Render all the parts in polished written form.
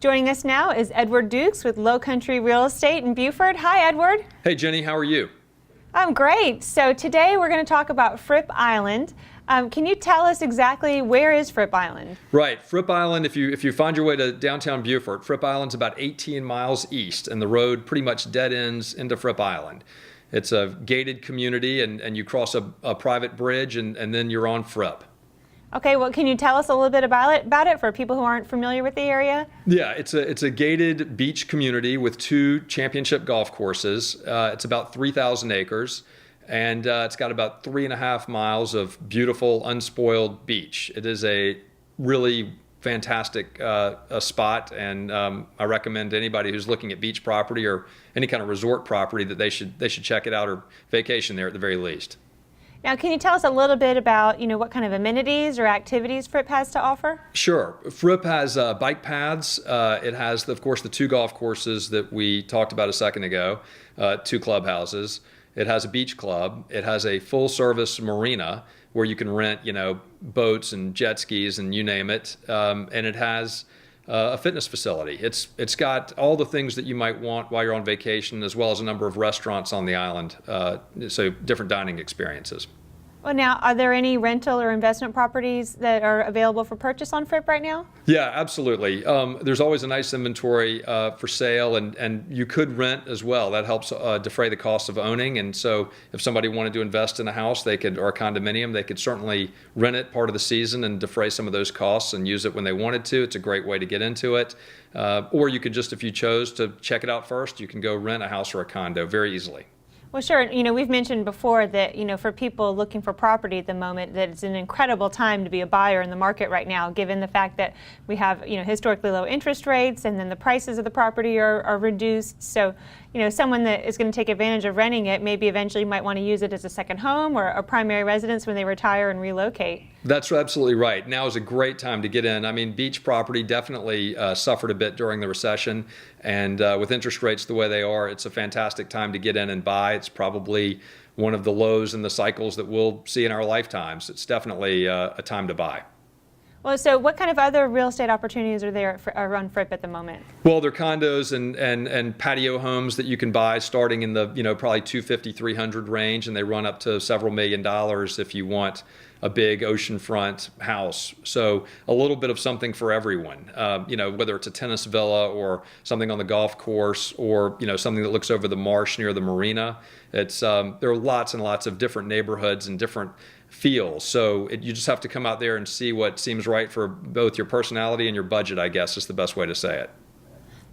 Joining us now is Edward Dukes with Lowcountry Real Estate in Beaufort. Hi, Edward. Hey, Jenny, how are you? I'm great. So today we're going to talk about Fripp Island. Can you tell us exactly where is Fripp Island? Right, Fripp Island, if you find your way to downtown Beaufort, Fripp Island's about 18 miles east, and the road pretty much dead ends into Fripp Island. It's a gated community, and you cross a private bridge, and then you're on Fripp. Okay, well, can you tell us a little bit about it for people who aren't familiar with the area? Yeah, it's a gated beach community with 2 championship golf courses. It's about 3,000 acres, and it's got about 3.5 miles of beautiful, unspoiled beach. It is a really fantastic spot, and I recommend anybody who's looking at beach property or any kind of resort property that they should check it out or vacation there at the very least. Now, can you tell us a little bit about, what kind of amenities or activities Fripp has to offer? Sure. Fripp has bike paths. It has, of course, the 2 golf courses that we talked about a second ago, 2 clubhouses. It has a beach club. It has a full-service marina where you can rent, boats and jet skis and you name it. And it has a fitness facility. It's got all the things that you might want while you're on vacation, as well as a number of restaurants on the island, so different dining experiences. Well, now, are there any rental or investment properties that are available for purchase on Fripp right now? Yeah, absolutely. There's always a nice inventory for sale, and you could rent as well. That helps defray the cost of owning. And so if somebody wanted to invest in a house, or a condominium, they could certainly rent it part of the season and defray some of those costs and use it when they wanted to. It's a great way to get into it. Or you could just, if you chose to check it out first, you can go rent a house or a condo very easily. Well, sure. We've mentioned before that, for people looking for property at the moment, that it's an incredible time to be a buyer in the market right now, given the fact that we have, historically low interest rates, and then the prices of the property are reduced. So, someone that is going to take advantage of renting it maybe eventually might want to use it as a second home or a primary residence when they retire and relocate. That's absolutely right. Now is a great time to get in. I mean, beach property definitely suffered a bit during the recession, and with interest rates the way they are, it's a fantastic time to get in and buy. It's probably one of the lows in the cycles that we'll see in our lifetimes. It's definitely a time to buy. Well, so what kind of other real estate opportunities are there on Fripp at the moment? Well, there are condos and patio homes that you can buy starting in the probably $250-300 range, and they run up to several $1 million if you want a big oceanfront house. So a little bit of something for everyone. Whether it's a tennis villa or something on the golf course, or something that looks over the marsh near the marina. It's there are lots and lots of different neighborhoods and different feels. So you just have to come out there and see what seems right for both your personality and your budget, I guess is the best way to say it.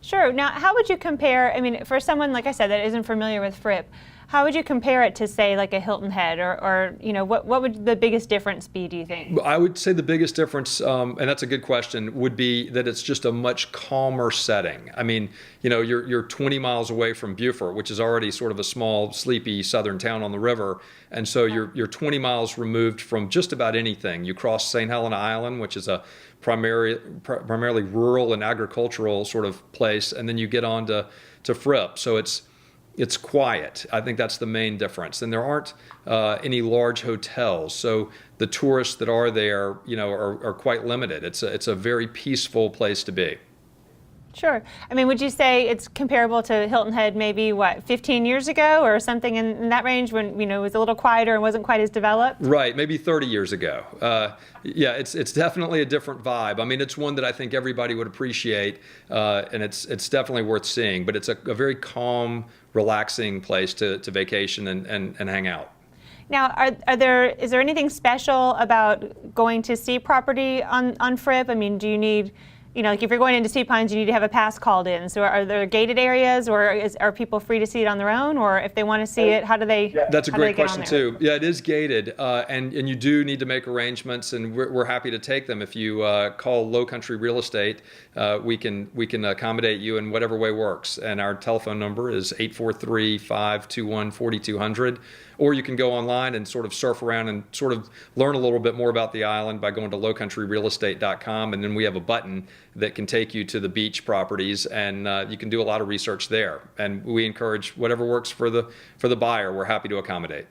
Sure. Now, how would you compare, for someone, like I said, that isn't familiar with Fripp, how would you compare it to, say, like a Hilton Head, or what would the biggest difference be, do you think? I would say the biggest difference, and that's a good question, would be that it's just a much calmer setting. I mean, you're 20 miles away from Beaufort, which is already sort of a small, sleepy southern town on the river, and so you're 20 miles removed from just about anything. You cross St. Helena Island, which is a primarily rural and agricultural sort of place, and then you get on to Fripp. So it's quiet. I think that's the main difference. And there aren't any large hotels, so the tourists that are there, are quite limited. It's a very peaceful place to be. Sure. Would you say it's comparable to Hilton Head maybe, 15 years ago or something in that range when, it was a little quieter and wasn't quite as developed? Right, maybe 30 years ago. Yeah, it's definitely a different vibe. It's one that I think everybody would appreciate, and it's definitely worth seeing. But it's a very calm, relaxing place to vacation and hang out. Now, is there anything special about going to see property on Fripp? Do you need... like if you're going into Sea Pines, you need to have a pass called in. So are there gated areas, or are people free to see it on their own? Or if they want to see it, how do they? That's a great question too. Yeah, it is gated, and you do need to make arrangements, and we're happy to take them. If you call Lowcountry Real Estate, we can accommodate you in whatever way works. And our telephone number is 843-521-4200. Or you can go online and sort of surf around and sort of learn a little bit more about the island by going to lowcountryrealestate.com, and then we have a button that can take you to the beach properties, and you can do a lot of research there. And we encourage whatever works for the buyer. We're happy to accommodate.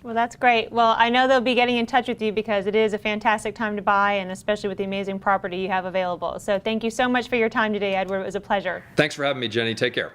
Well, that's great. Well, I know they'll be getting in touch with you because it is a fantastic time to buy, and especially with the amazing property you have available. So thank you so much for your time today, Edward. It was a pleasure. Thanks for having me, Jenny. Take care.